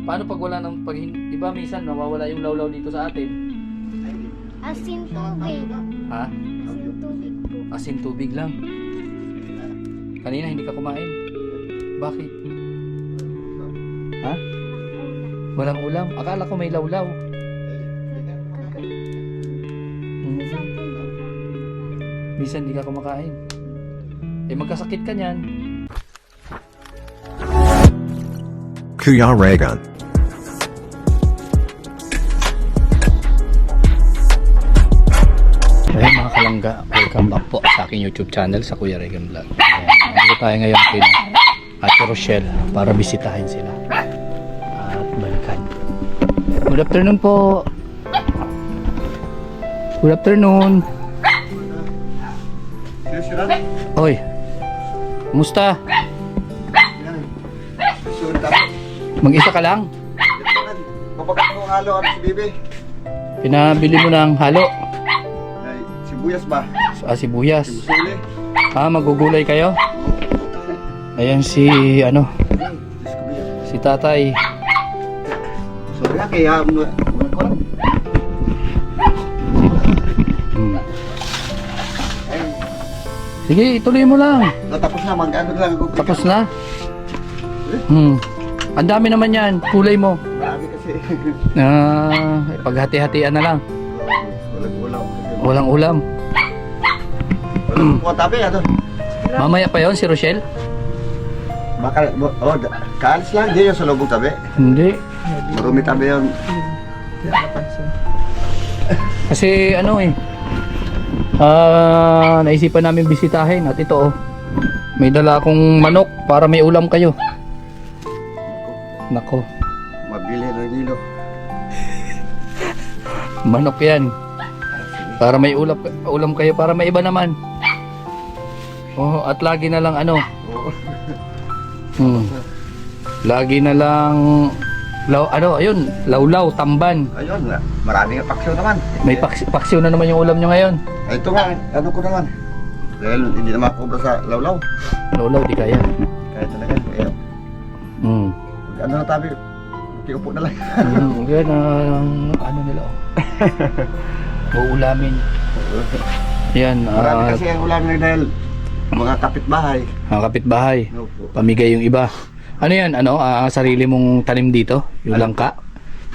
Paano pag wala ng pag di ba minsan nawawala yung lawlaw dito sa atin? Asin tubig. Ha? Asin tubig po. Asin tubig lang. Kanina hindi ka kumain. Bakit? Ha? Walang ulam. Akala ko may lawlaw. Minsan hindi ka kumakain. Eh magkasakit ka niyan. Kuya Regan. Ayan mga kalangga, welcome back po sa aking YouTube channel sa Kuya Regan Vlog. Nandito tayo ngayon kay Ate Rochelle para bisitahin sila at balikan. Good afternoon po. Good afternoon. Oy, kumusta? Mag-isa ka lang? Papagat ko ang halo at si Bibi. Pinabili mo ng halo? Ay, sibuyas ba? Sibuyas. Sibusuli. Magugulay kayo? Ayan si ano, si tatay. Sorry nga kaya Sige, ituloy mo lang. Tapos na, mag-ano lang ako. Tapos na. Ang dami naman yan. Kulay mo. Marami kasi. Paghati-hatian na lang. Walang ulam. Walang ulam. Walang kuha tabi, ano? Mamaya pa yon si Rochelle? Baka, kaalis lang, di yun sa lubong tabi. Hindi. Marumi tabi yun. Kasi ano naisipan namin bisitahin at ito may dala akong manok para may ulam kayo. Nako, Mabili ng hilo. manok yan para may ulam kayo, para may iba naman. At lagi na lang lagi na lang ayun, lawlaw, tamban. Ayun, maraming paksyo naman. May paksiw na naman yung ulam nyo ngayon. Ay, ito nga, ano ko naman. Dahil hindi na makakubra sa lawlaw. Lawlaw di kaya. Kaya talaga, ayun. Ano na tabi, kiupo na lang. Yan ano nila uulamin. Yan, Marami kasi ang ulam na dahil mga kapitbahay. mga kapitbahay. Opo. Pamigay yung iba. Ano yan? Sarili mong tanim dito? Yung langka?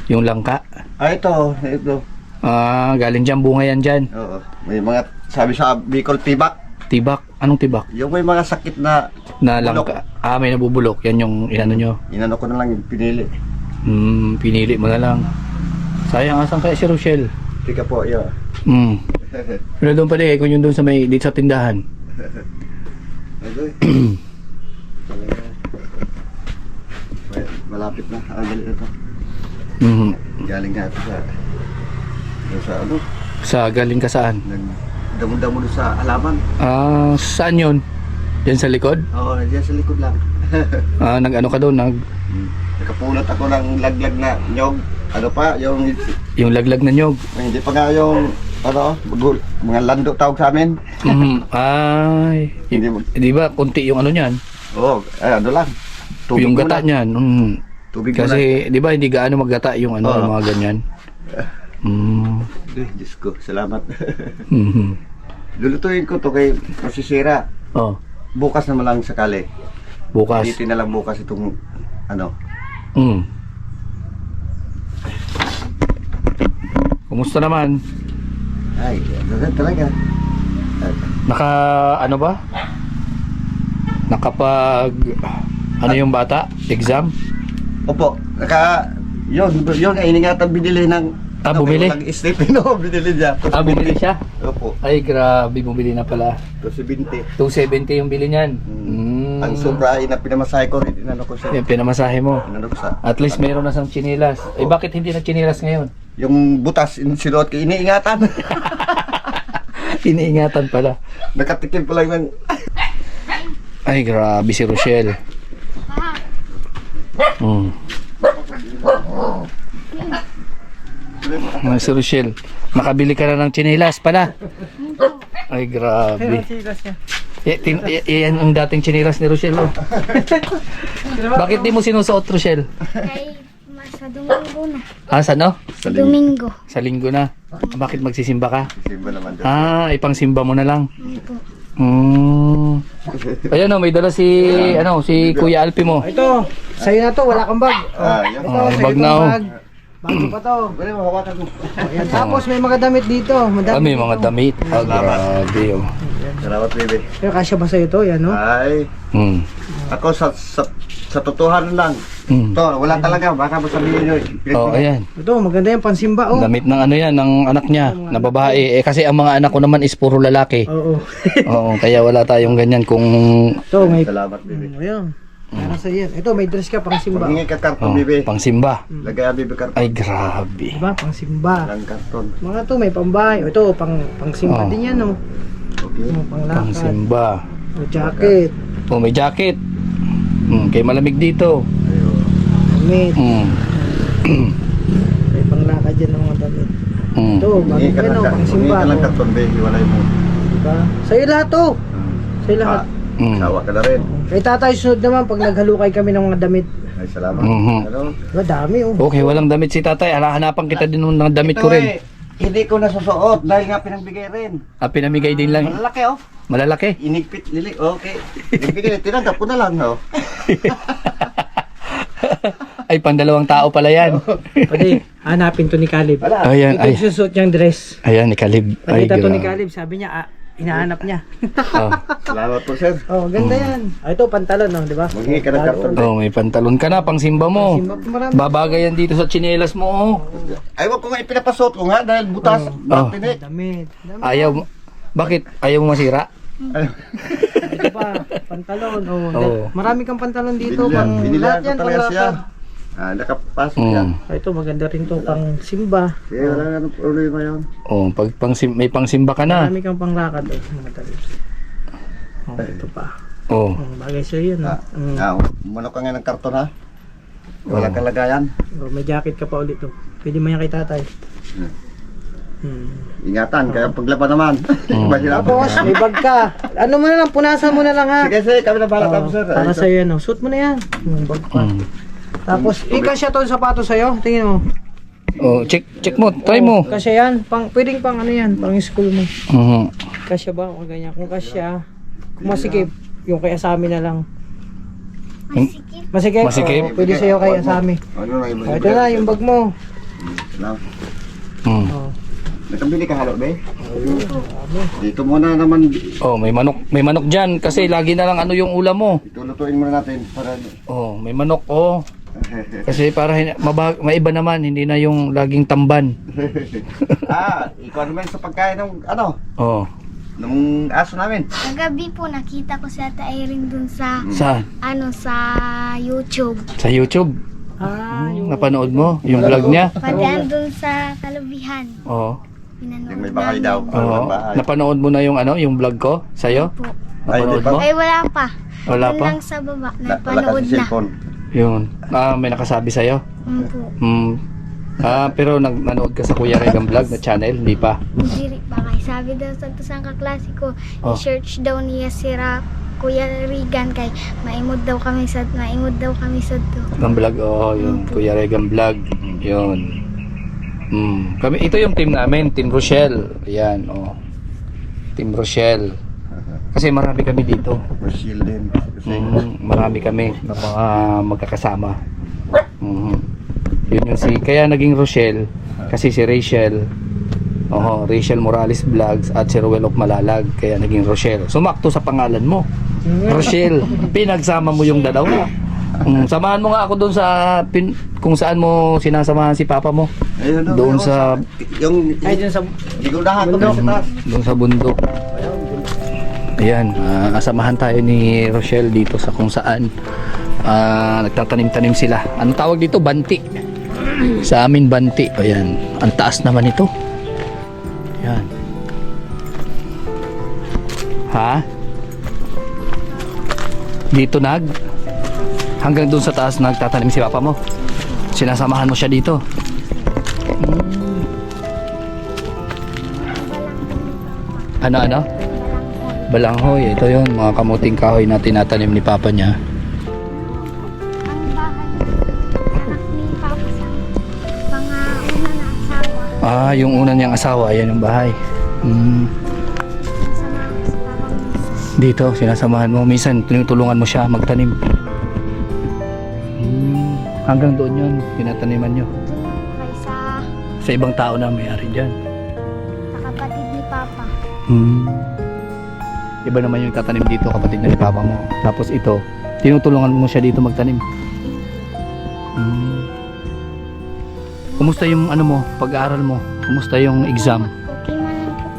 Yung langka? Ito. Galing dyan, bunga yan dyan. Oo. May mga, sabi sa Bicol, tibak. Tibak? Anong tibak? Yung may mga sakit na Na bulok. langka? May nabubulok. Yan yung inano nyo. Inano ko na lang yung pinili. Pinili mo na lang. Sayang, asan kaya si Rochelle? Tika po, yun. Pero doon pala kung yung doon sa may, dito sa tindahan. Adoy. Malapit na. Ang galing ito. Galing nga ito sa ano? Galing ka saan? Nagdamo-damo doon sa halaman. Saan yun? Yan sa likod? Oo, nandiyan sa likod lang. Nag-ano ka doon? Nakapulot ako ng laglag na nyog. Ano pa, Yung laglag na nyog. hindi pa nga yung mga lando tawag sa amin. Ay, Hindi mo. di ba konti yung ano niyan? Oo, ano lang. Tubig Yung muna. gata niyan. Tubig muna. Kasi di ba hindi gaano maggata yung ano, yung mga ganyan. Diyos ko, salamat. Lulutuin ko to kay masisira. Bukas naman lang sakali. Bukas. Dito na lang bukas itong ano. Kumusta naman? Ay, ganda talaga. Ano ba? Nakapag ano yung bata? Exam? Opo, yun ay iningatan binili ng Bumili? Walang estate, no? Binili niya. Bumili siya? Opo. Ay, grabe, bumili na pala. 270. 270 yung bili niyan. Ang sobra ay na pinamasahe ko, inano ko siya. Yung pinamasahe mo. Inano ko sa. At least meron na sang chinilas. Eh, bakit hindi na chinilas ngayon? Yung butas, sinuot ko, iniingatan. Iniingatan pala. Nakatikim pa lang ng... Ay, grabe si Rochelle. Si Rochelle, nakabili ka na ng chinilas pala. Ay, grabe. Yan ang dating chinilas ni Rochelle. Bakit di mo sinusuot, Rochelle? Kay Sa Domingo na. Sa ano? Sa Domingo. Sa linggo na. Bakit magsisimba ka? Simba naman dyan. Ipang-simba mo na lang. Ano po? Ayan may dala si Kuya Alpi mo. Ito, sa'yo na to, wala kang bag. Yan. Ito, Oh, sa'yo bag itong na, oh. bag. Bago pa to. Pwede mo hawakan mo. Ayan, tapos may mga damit dito. Madami May mga dito. damit. Grabe oh. Salamat, baby. Pero kasya ba sa'yo to? Yan, no? Ay, Hmm. ako sa totohanan lang. Hmm. To, wala talaga. Baka mo sabihin nyo. Oh, ayan. Ito, maganda yung pansimba, oh. Damit ng ng anak niya, na babae. Kasi ang mga anak ko naman is puro lalaki. Oo. Oo, kaya wala tayong ganyan kung Ito, may... Salamat, baby. Ayan. Para sa yan. Ito, may dress ka pang simba. Paghingi ka karton, baby. pangsimba. Lagay ang baby karton. Ay, grabe. Diba? Pang simba. Walang karton. Mga to, may pambahay. O, ito, pang simba Oh. din yan, oh. Okay. Pang lakad. Pangsimba. O, jacket. Oh, may jacket. Kay malamig dito. Ayun. Damit. Hmm. May pang lakad dyan ng mga damit. Hmm. Ito, Hingi ka bagay lang, no, pang hingi simba. ka lang Oh. karton, baby. Walay mo. Diba? Sa'yo lahat, to. Sa'yo lahat. Sawa ka na rin. Kay tatay, sunod naman pag naghalukay kami ng mga damit. Ay, salamat. Mhm. Ano? Diba, dami, oh. Okay, walang damit si tatay. Hanapan kita din ng damit ko rin. Hindi ko nasusuot dahil nga pinangbigay rin. Pinamigay din lang. Malalaki, oh. Malalaki. Inigpit, lili. Okay. Nagbigay, tinanggap ko na lang, no? Ay, pandalawang tao pala yan. Pwede, hanapin to ni Caleb. Wala. Ayan, Ito ay. yung susuot niyang dress. Ayan, ni Caleb. Ay, Nakita to ni grabe. Caleb, sabi niya, hinahanap niya. Oh. Salamat po, sir. Oh, ganda yan. Ito, pantalon, no, di ba? Maghingi ka ng karton. Oh, may pantalon ka na, pang simba mo. Simba pa marami. Babagay yan dito sa tsinelas mo. Oh. Ay, wag ko nga ipinapasuot ko nga dahil butas. Oh. Tinik. Damit. Damit. Ayaw mo. Bakit? Ayaw mo masira? Ito pa, pantalon. Oh, Oo. marami kang pantalon dito. Binilihan. Binilihan lahat ko yan, talaga pang siya. lakad. Nakapasok yan. Ito, maganda rin to, pang simba. Kaya wala nga ng problema yun. Oh, pag may pangsimba ka na. Marami kang pang lakad. Oh, mga damit. Oh, ito pa. Oh. Bagay sa'yo yun. Umano ka nga ng karton, ha? Walang kalagayan. Oh, may jacket ka pa ulit. Oh. Pwede mo yan kay tatay. Ingatan, kaya paglaban naman. Mahirapan. Tapos, may bag ka. Ano mo na lang, punasan mo na lang, ha? Sige, sige, kami na bahala kami, sir. Para sa'yo yan. Oh. Suot mo na yan. Yung bag pa. Tapos, kasya to yung sapatos sa'yo. Tingin mo. Oh, check mo, try mo. Kasya yan. Pwedeng pang ano yan, pang school mo. Mhm. Kasya ba o ganyan? Kung kasya, kung masikip, yung kay Asami na lang. Masikip. Masikip? Masikip? Oo, pwede sa'yo kay Asami. Ano na yung Ito na, yung bag mo. Hmm. Oh. Nakabili ka halo, be? Dito muna naman. Oh, may manok diyan kasi lagi na lang ano yung ulam mo. Itulutuin muna natin para... Oh, may manok oh. Kasi para maiba naman, hindi na yung laging tamban. ikaw naman sa pagkain ng ano? Oh. Nung aso namin. Kagabi po nakita ko si Ate Irene dun sa Saan? sa YouTube. Sa YouTube. Yung Napanood mo yung vlog niya? Padaan dun sa Kalubihan. Oh. Pinanood Yung may bahay daw. namin. Oo. Napanood mo na yung yung vlog ko sa'yo? Po. Ay, Napanood di pa. mo? Ay, wala pa. Wala Dun pa? lang sa baba. Wala Napanood kasi na. cellphone. Yun. May nakasabi sa'yo? Po. Pero nanood ka sa Kuya Regan Vlog na channel? Hindi pa? Diri pa kay sabi daw sa tusang kaklase ko, Oh. i-search daw niya sira Kuya Regan kay maimod daw kami sa to. Ang vlog, yun. Kuya Regan Vlog. Yun. Kami, ito yung team namin, Team Rochelle. Ayan, Team Rochelle. Kasi marami kami dito. Brazil din. Kasi Marami kami na mga magkakasama. Yun yung kaya naging Rochelle kasi si Rachel. Rachel Morales Vlogs at si Ruel of Malalag kaya naging Rochelle. Sumakto sa pangalan mo. Rochelle, pinagsama mo yung dalawa. Samahan mo nga ako doon sa kung saan mo sinasamahan si papa mo. ayun, Doon sa yung Ay, dyan sa... gigunahan ko sa taas. doon sa bundok. Ayan, samahan tayo ni Rochelle dito sa kung saan nagtatanim-tanim sila. Ano tawag dito? Banti. Sa amin banti. Ayan, ang taas naman ito. Ayan. Ha? Dito hanggang doon sa taas nagtatanim si papa mo. Sinasamahan mo siya dito. Ano? Balanghoy. Ito yun, mga kamuting kahoy na tinatanim ni papa niya. Ang bahay anak ni Papa sa Ah, yung una niyang asawa, yan yung bahay. Sama ako sa papa mo. Dito, sinasamahan mo. Minsan, tinutulungan mo siya magtanim. Hanggang doon yun, pinataniman nyo. Doon po kayo Sa ibang tao na may-ari dyan. sa kapatid ni Papa. Iba naman yung tatanim dito, kapatid na ni Papa mo. Tapos ito, tinutulungan mo siya dito magtanim. Kumusta yung ano mo, pag-aaral mo? Kumusta yung exam? Okay man lang po.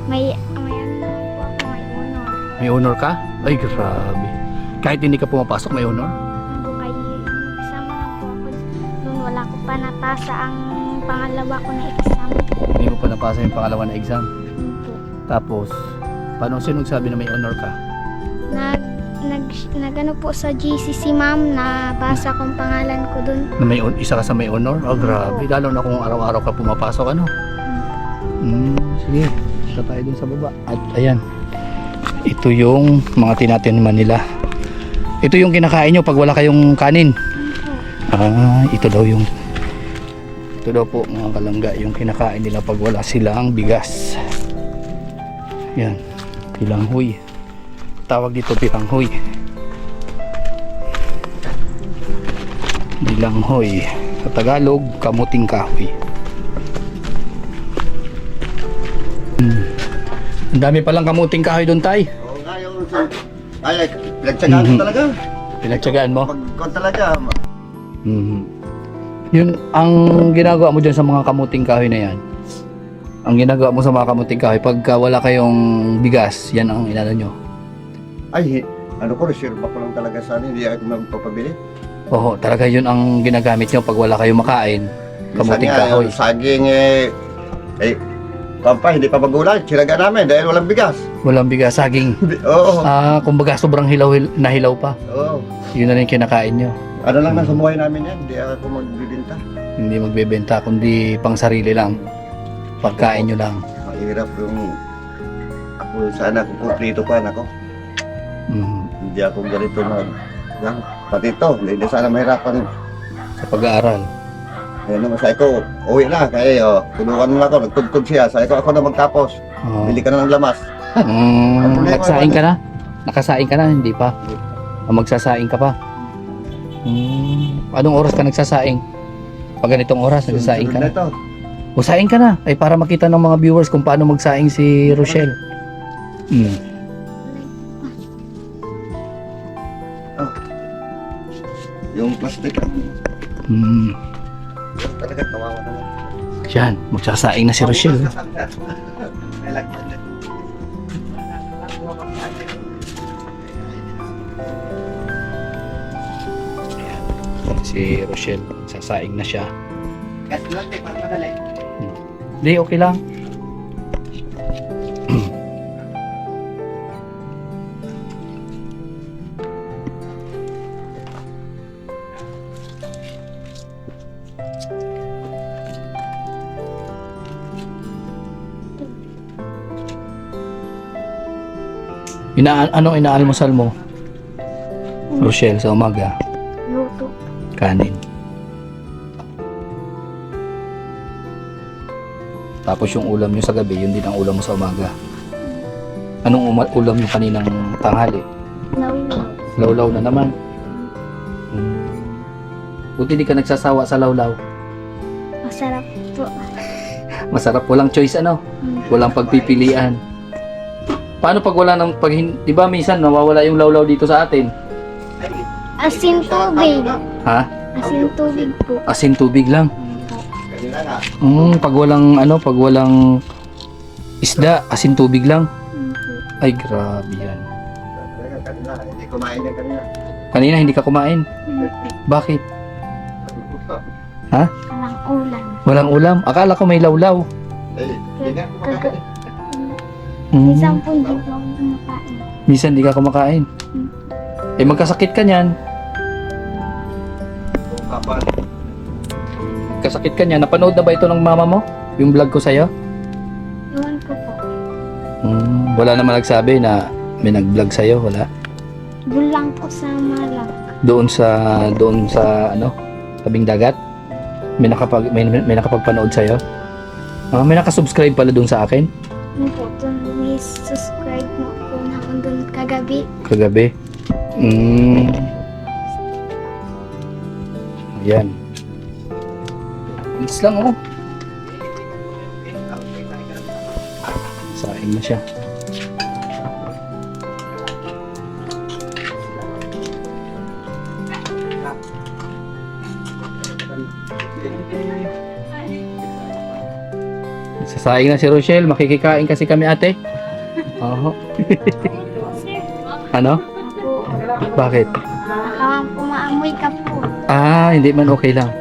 May ano naman po ako, may honor. May honor ka? Ay, grabe. Kahit hindi ka pumapasok, may honor? Po kayo, isama lang po ako. Noon wala ko pa napasa ang pangalawa ko na exam. Hindi mo pa napasa yung pangalawa na exam. Yun po. Tapos, paano sino nagsabi na may honor ka? Nagano po sa GCC ma'am, nabasa kong pangalan ko dun. Na may isa ka sa may honor? Oh, grabe. Lalo na kung araw-araw ka pumapasok, ano? Sige, isa tayo dun sa baba. At ayan, ito yung mga tinataniman nila. Ito yung kinakain nyo pag wala kayong kanin. Ah, ito daw po mga kalangga, yung kinakain nila pag wala silang bigas. Yan, pilanghoy. Tawag dito pilanghoy. Bilanghoy. Sa Tagalog, kamuting kahoy. Ang dami palang kamuting kahoy doon, tay. Oo nga yung... Ay, pinagtsagaan ko talaga. Pinagtsagaan mo? Pagkon talaga. Yun, ang ginagawa mo dyan sa mga kamuting kahoy na yan. Ang ginagawa mo sa mga kamuting kahoy, pagka wala kayong bigas, yan ang inano nyo. Ay, ano ko, reserve ko lang talaga sana. Hindi ako magpapabili. Oo, talaga yun ang ginagamit nyo pag wala kayong makain. Kamuting Minsan nga, kahoy. yung saging pampa, hindi pa magulang. Sinaga namin dahil walang bigas. Walang bigas, saging. Oo. Kumbaga sobrang nahilaw pa. Oo. Yun na rin kinakain nyo. Ano lang na sa buhay namin yan. Hindi ako magbibinta. Hindi magbebenta, kundi pang sarili lang. Pagkain nyo lang. Mahirap yung... Ako sana kung kumplito pa ako. Hindi ako ganito pati ito, hindi sana mahirapan. Sa pag-aaral. Kaya naman sabi ko, uwi na, kaya tulungan mo na ako, nagtugtog siya. Sabi ko, ako na magtapos, bili ka na ng lamas. Nagsaing ka na? Nakasaing ka na? Hindi pa. Magsasaing ka pa? Anong oras ka nagsasaing? Pag ganitong oras, nagsasaing ka Sunod na? ito. O saing ka na, ay para makita ng mga viewers kung paano magsaing si Rochelle. Yung plastic. Talaga, kawawa naman. Yan, magsasaing na si Rochelle. Si Rochelle, magsasaing na siya. Hindi, okay lang. Anong inaalmusal mo? Rochelle, sa umaga? Luto. Kanin. Tapos yung ulam nyo sa gabi, yun din ang ulam mo sa umaga. Anong ulam nyo kaninang tanghali? Lawlaw. Lawlaw na naman. Buti di ka nagsasawa sa lawlaw. Masarap po. Masarap, walang choice ano? Walang pagpipilian. Paano pag wala ng di ba minsan nawawala yung lawlaw dito sa atin? Asin tubig. Ha? Asin tubig po. Asin tubig lang. Kanina nga. Pag walang isda, asin tubig lang. Ay, grabe yan. Kanina, hindi kumain yan kanina. Kanina hindi ka kumain. Bakit? Ha? Walang ulam. Walang ulam? Akala ko may lawlaw. Hindi nga kumakain. Isang pundi po ang kumakain. Minsan di ka kumakain. Eh magkasakit ka niyan. Papa, Magkasakit ka niyan. Napanood na ba ito ng mama mo? Yung vlog ko sa'yo? Iwan ko po. Wala naman nagsabi na may nag-vlog sa'yo. Wala. Doon lang po sa Malak. Doon sa tabing dagat. May nakapagpanood sa'yo. May nakasubscribe pala dun sa akin. Ano po, dun may subscribe mo po naman dun kagabi. Kagabi. Ayan. Bilis lang oh. Saing na siya. Sasaing na si Rochelle. Makikikain kasi kami ate. Oo. Ano? Bakit? Baka pumaamoy ka po. Hindi man okay lang.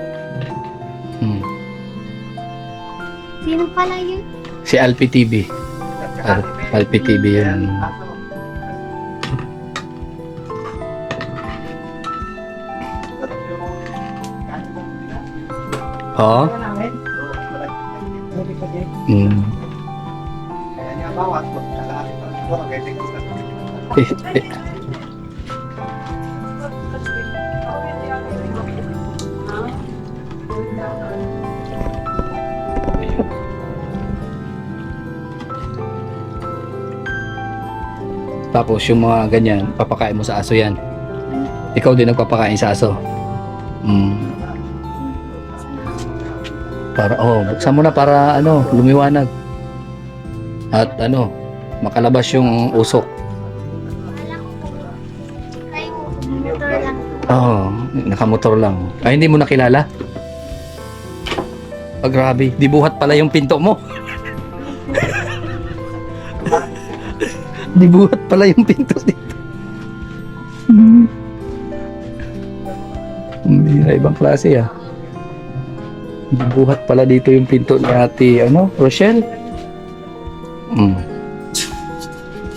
Sino pala yun? Si Alpi TV. Alpi TV yun. Oo? Mm. Tapos yung mga ganyan, papakain mo sa aso yan. Ikaw din nagpapakain sa aso. Buksan mo na para lumiwanag. At makalabas yung usok. Kayo, motor lang. Nakamotor lang. Ay, hindi mo nakilala? Grabe, di buhat pala yung pinto mo. Di buhat pala yung pinto dito. Hindi na ibang klase Di buhat pala dito yung pinto ni ate, Rochelle.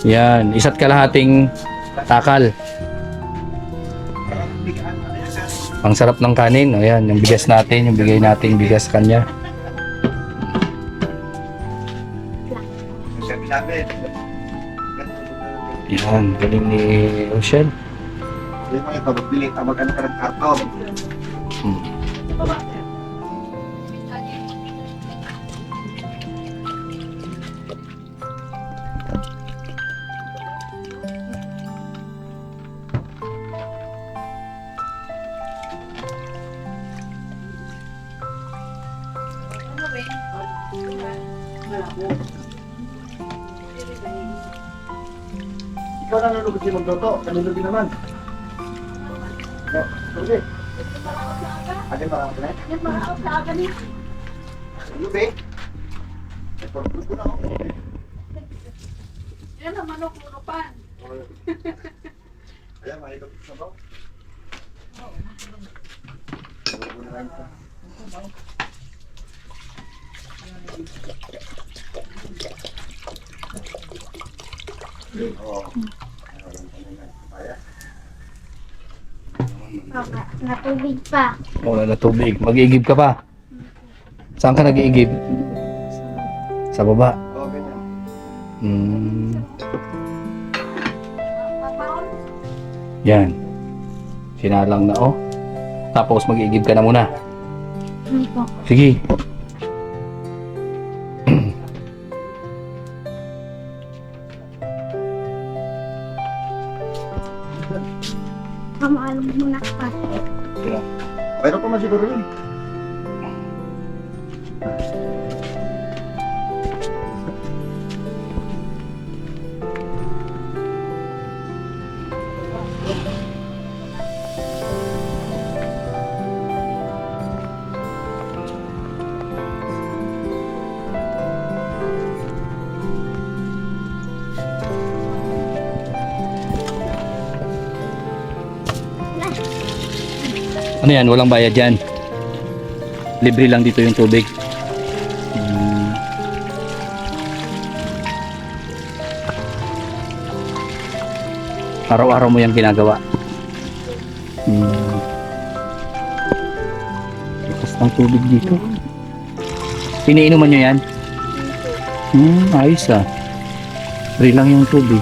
Yan, isa't kalahating takal. Ang sarap ng kanin. Ayan, yung bigas natin, yung bigay nating bigas kanya. Yan, galing ni Rochelle. Hindi mo yung pagbili ka magkano ka ng karton. Ikaw na nalugod si Magdoto, kanilugin naman. Sige. Ada marami na? Lubi. Ito na ako. Yan ang manok lunupan. Ayan, mahigap sa ba? Natubig pa. Wala na tubig. Mag-iigib ka pa. Saan ka nag-iigib? Sa baba. Oo, ganyan. Yan. Sinalang na Tapos mag-iigib ka na muna. Ano po? Sige. Pamaalam muna pa. Mayroon pa man siguro yun. Ano yan? Walang bayad yan. Libre lang dito yung tubig. Araw-araw mo yung ginagawa. Lakas ng tubig dito. Iniinuman nyo yan? Ayos Free lang yung tubig.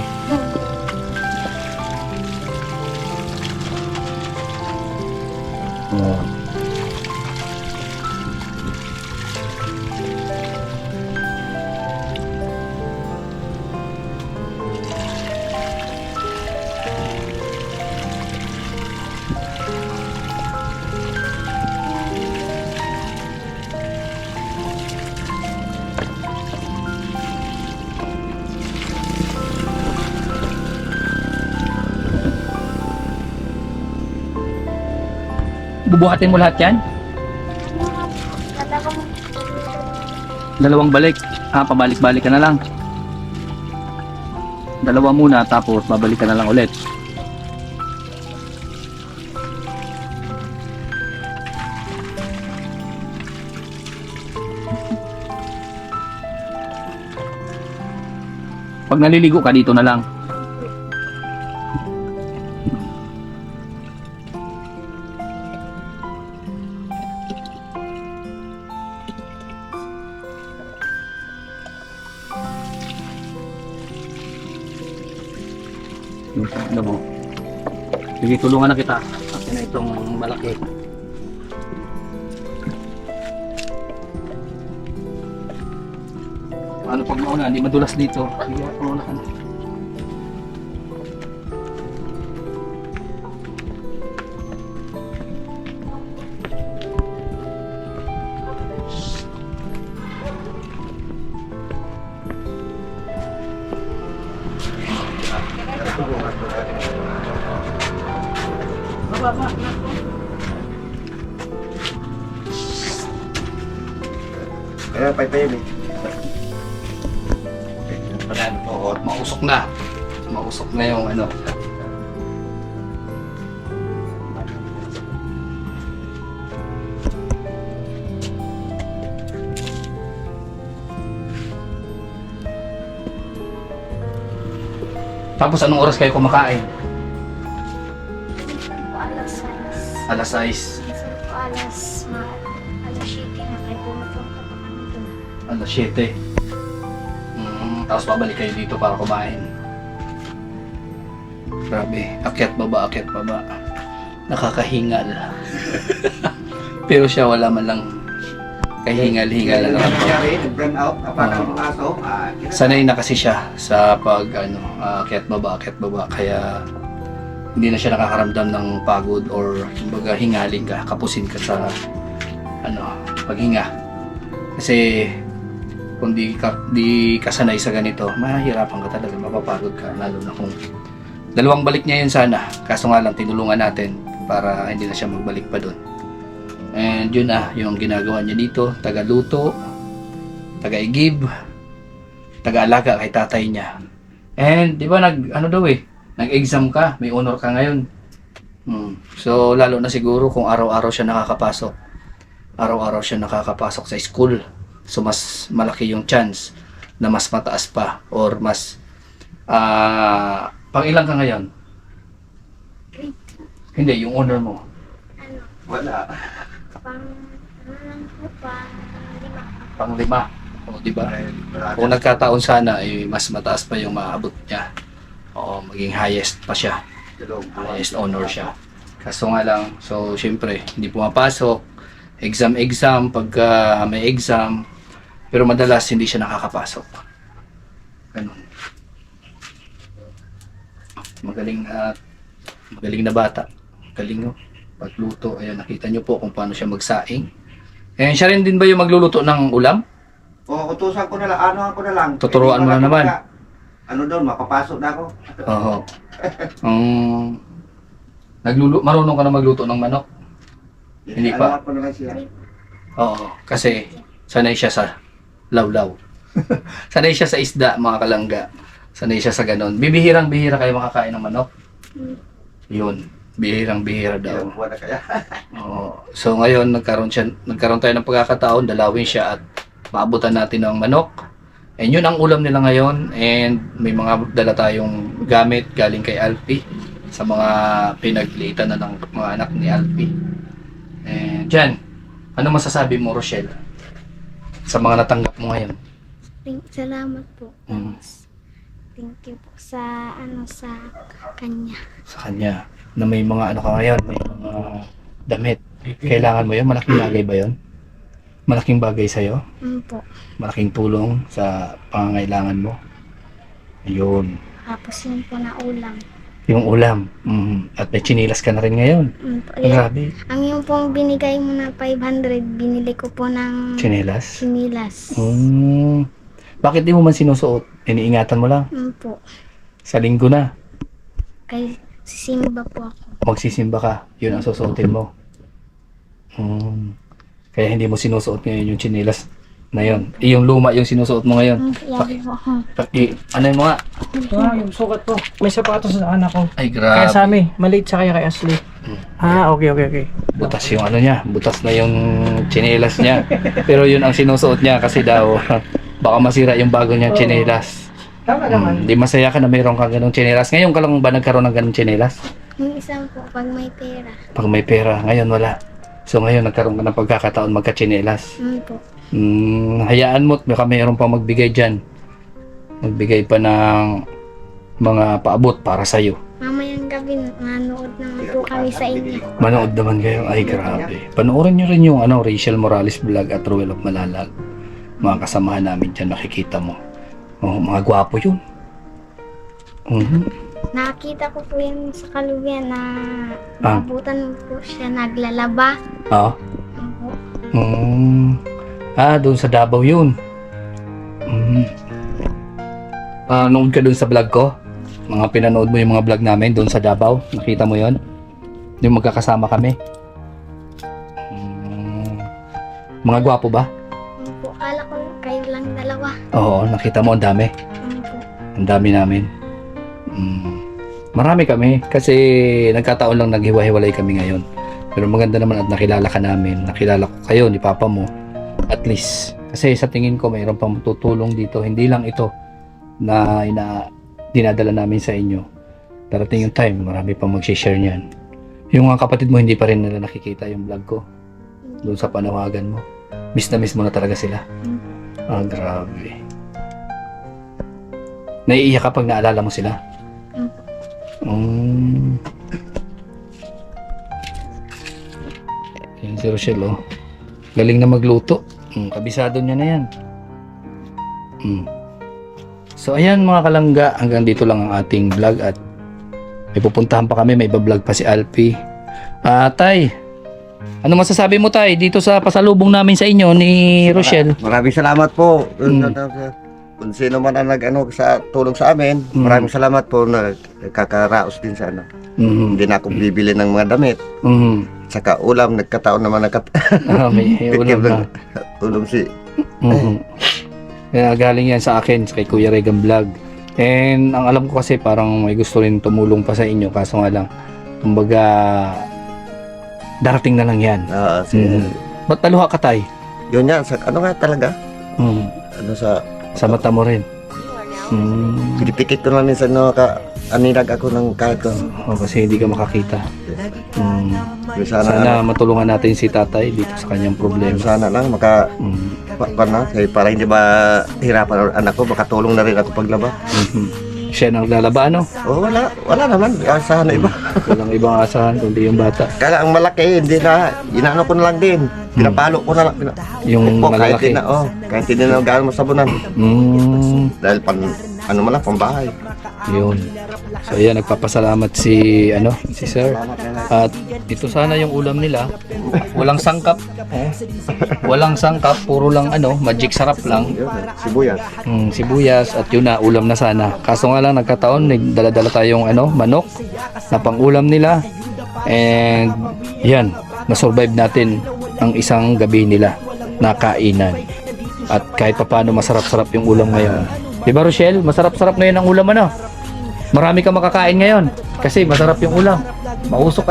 Bubuhatin mo lahat yan? Dalawang Dalawang balik. Pabalik-balik ka na lang. Dalawa muna, tapos babalik ka na lang ulit. Pag naliligo ka, dito na lang. Ano mo? Sige, tulungan na kita. Akin na itong malaki. Ano pag mauna, hindi madulas dito. Sige, mauna ka na. Kaya paypayin eh. Ayan, oo, mausok na. Mausok na yung ano. Tapos anong oras kayo kumakain? alas 6. Alas 6. Minsan po alas 7 na kayo pumupunta pa kami doon. Alas 7. Tapos babalik kayo dito para kumain. Grabe, akyat baba. Nakakahingal. Pero siya wala man lang kahingal-hingal na lang. Nag-burn out, parang aso. Sanay na kasi siya sa pag akyat baba, kaya hindi na siya nakakaramdam ng pagod or kumbaga hingalin ka, kapusin ka sa paghinga. Kasi kung di ka sanay sa ganito, mahihirapan ka talaga, mapapagod ka, lalo na kung dalawang balik niya yun sana. Kaso nga lang tinulungan natin para hindi na siya magbalik pa doon. And yun yung ginagawa niya dito, taga-luto, taga-igib, taga-alaga kay tatay niya. And di ba nag-exam ka, may honor ka ngayon. So lalo na siguro kung araw-araw siya nakakapasok sa school. So mas malaki yung chance na mas mataas pa or mas pang ilang ka ngayon? Hindi, yung honor mo. Ano, Wala. lang po, Pang 5. O, di ba? Kung nagkataon sana, mas mataas pa yung maabot niya. O, maging highest pa siya. Highest honor siya. Kaso nga lang, so, syempre, hindi pumapasok. Exam, pagka may exam. Pero madalas, hindi siya nakakapasok. Ganun. Magaling na bata. Galing, no? Pagluto. Ayan, nakita nyo po kung paano siya magsaing. Eh, siya rin din ba yung magluluto ng ulam? O, utusan ko na lang, ano ko na lang. Tuturuan mo na naman. Ano doon, mapapasok na ako. Oo. Marunong ka na magluto ng manok? Hindi pa. Ano ko na lang siya. Oo. Kasi sanay siya sa lawlaw. Sanay siya sa isda, mga kalangga. Sanay siya sa ganon. Bibihirang-bihira kayo makakain ng manok? Yun. Bihirang-bihira daw. Ilang buwan na kaya. Oo. So ngayon nagkaroon tayo ng pagkakataon, dalawin siya at maabutan natin ng manok. And yun ang ulam nila ngayon, and may mga dala tayong gamit galing kay Alfie sa mga pinaglitan na ng mga anak ni Alfie. And Jan, ano masasabi mo, Rochelle, sa mga natanggap mo ngayon? Salamat po. Mm. Thank you po sa kanya. Sa kanya, na may mga ka ngayon, may mga damit. Kailangan mo yun? Malaking bagay ba yun? Malaking bagay sa'yo? Po. Malaking tulong sa pangangailangan mo? Ayun. Tapos yun po na ulam. Yung ulam. At may chinilas ka na rin ngayon. Po. Grabe. Ang yung pong binigay mo na 500, binili ko po ng Chinilas? sinilas. Bakit di mo man sinusuot? Iniingatan mo lang. Po. Sa linggo na. Kay sisimba po ako. Magsisimba ka. Yun ang susuotin mo. Kaya hindi mo sinusuot ngayon yung tsinelas na yun. Yung luma yung sinusuot mo ngayon. Yan po. Ano mo nga? Ito nga, yung sukat ko. May sapatos sa anak ko. Ay, Kaya sa grabe. amin, maliit sa kaya kay Ashley. Okay. Butas yung ano niya. Butas na yung tsinelas niya. Pero yun ang sinusuot niya kasi daw baka masira yung bago niyang tsinelas. Tama naman. Di masaya ka na mayroon kang ganong tsinelas. Ngayon ka lang ba nagkaroon ng ganong tsinelas? Yung isang po, pag may pera. Pag may pera, ngayon wala. So ngayon nagkaroon ka ng pagkakataon magka-tsinelas. Po. Hayaan mo, baka mayroon pa magbigay dyan. Magbigay pa ng mga paabot para sa'yo. Mamayang gabi, manood naman po kami sa inyo. Manood naman kayo. Ay, grabe. Panoorin nyo rin yung Rachel Morales Vlog at Ruel of Malalag. Mga kasamahan namin dyan, nakikita mo. Oh, mga gwapo yun. Nakita ko po yan sa kalubian na Ah. naabutan po siya naglalaba. Oo. Opo. Doon sa Davao yun. Nood ka doon sa vlog ko? Mga pinanood mo yung mga vlog namin doon sa Davao? Nakita mo yon? Yung magkakasama kami? Mga gwapo ba? Opo, akala ko kayo lang dalawa. Oo, nakita mo ang dami. Opo. Ang dami namin. Marami kami kasi nagkataon lang naghiwa-hiwalay kami ngayon. Pero maganda naman at nakilala ka namin. Nakilala ko kayo ni Papa mo. At least. Kasi sa tingin ko mayroon pang tutulong dito. Hindi lang ito na dinadala namin sa inyo. Darating yung time, marami pang mag-share niyan. Yung mga kapatid mo hindi pa rin nila nakikita yung vlog ko. Doon sa panawagan mo. Miss na miss mo na talaga sila. Grabe. Naiiyak ka pag naalala mo sila? Yan si Rochelle, oh. Galing na magluto. Kabisado niya na yan. So ayan mga kalangga, hanggang dito lang ang ating vlog at may pupuntahan pa kami, may iba-vlog pa si Alpi. Tay, ano masasabi mo tay dito sa pasalubong namin sa inyo ni Rochelle? Maraming salamat po. Kung sino man ang sa tulong sa amin, maraming salamat po na kakaraos din sa ano. Hindi na ako bibili ng mga damit. Saka ulam, nagkataon naman May ulam na. tulong si Kaya galing yan sa akin, kay Kuya Regan Vlog. And ang alam ko kasi parang may gusto rin tumulong pa sa inyo, kaso nga lang, kumbaga, darating na lang yan. Ba't naluha ka tay? Yun yan, sa ano nga talaga? Ano Sa mata mo rin. pinipikit ko na minsan aninag ako ng kahit ko. Kasi hindi ka makakita. Sana Sana matulungan natin si tatay dito sa kanyang problema. sana lang para hindi ba hirapan ang anak ko, makatulong na rin ako paglaba. Siya nang lalaba, ano? Wala naman, asahan na iba. Walang ibang asahan kundi yung bata. Kaya ang malaki, hindi na, inaano ko na lang din. Pinapalo ko na lang. Yung Kahit malalaki. kahit hindi na gano'n masabunan. Dahil ano man lang, pambahay. Yun. So ayan, nagpapasalamat si sir. At ito sana yung ulam nila. Walang sangkap. Walang sangkap, puro lang magic sarap lang. Sibuyas. Sibuyas at yun na, ulam na sana. Kaso nga lang nagkataon, nagdala-dala tayong manok na pang-ulam nila. And yan, na-survive natin ang isang gabi nila na kainan. At kahit pa paano masarap-sarap yung ulam ngayon. Diba Rochelle? Masarap-sarap ngayon ang ulam Marami ka makakain ngayon kasi masarap yung ulam. Mausok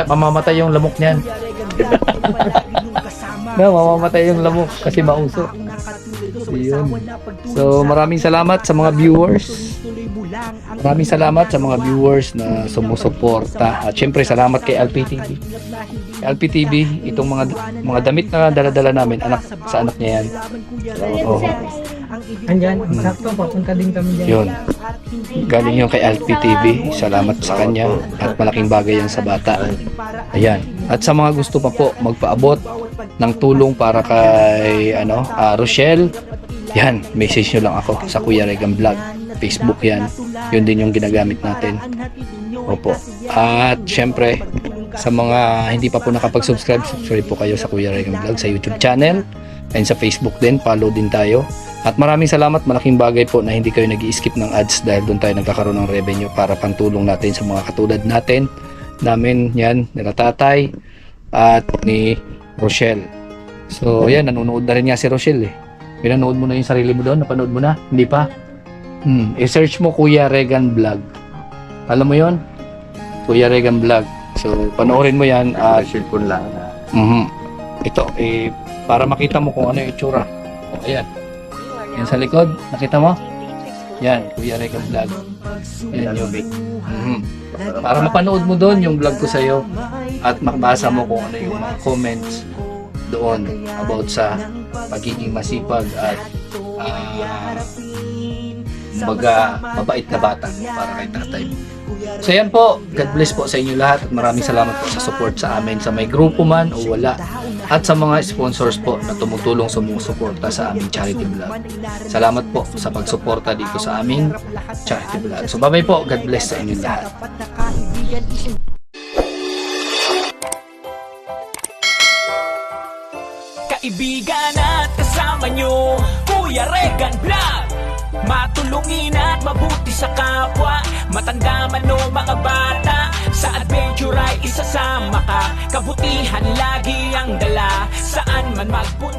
mamamatay yung lamok niyan. Mamamatay yung lamok kasi mausok. Yun. So maraming salamat sa mga viewers. Maraming salamat sa mga viewers na sumusuporta. At syempre salamat kay LPTV. LPTV, itong mga damit na dala-dala namin, sa anak niya yan. Oo. Andyan, sakto, papunta din kami dyan. Yun. Galing yun kay LPTV. Salamat sa kanya at malaking bagay yan sa bata. Ayan. At sa mga gusto pa po magpaabot ng tulong para kay Rochelle, yan, message nyo lang ako sa Kuya Regan Vlog. Facebook yan. Yun din yung ginagamit natin. Opo. At syempre, sa mga hindi pa po nakapag-subscribe, subscribe po kayo sa Kuya Regan Vlog sa YouTube channel and sa Facebook din, follow din tayo. At maraming salamat, malaking bagay po na hindi kayo nag-i-skip ng ads dahil doon tayo nagkakaroon ng revenue para pantulong natin sa mga katulad namin yan, nila tatay, at ni Rochelle. So, yan, nanonood na rin nga si Rochelle eh. Pinanood mo na yung sarili mo doon? Napanood mo na? Hindi pa? I-search mo Kuya Regan Vlog. Alam mo yon? Kuya Regan Vlog. So, panoorin mo yan Sa at cellphone lang. ito, para makita mo kung ano yung itsura. O, ayan. Yan sa likod, nakita mo? Yan, Kuya Regan Vlog. Yan yung para mapanood mo doon yung vlog ko sa'yo at makabasa mo kung ano yung mga comments doon about sa pagiging masipag at mabait na bata para kay tatay mo. So yan po, God bless po sa inyo lahat at maraming salamat po sa support sa amin sa may grupo man o wala at sa mga sponsors po na tumutulong sumusuporta sa aming charity vlog. Salamat po sa pagsuporta dito sa aming charity vlog. So bye bye po, God bless sa inyo lahat. Kaibigan at kasama nyo, Kuya Regan Vlog. Matulungin at mabuti sa kapwa, matanda man o mga bata. Sa adventure ay isasama ka, kabutihan lagi ang dala. Saan man magpunta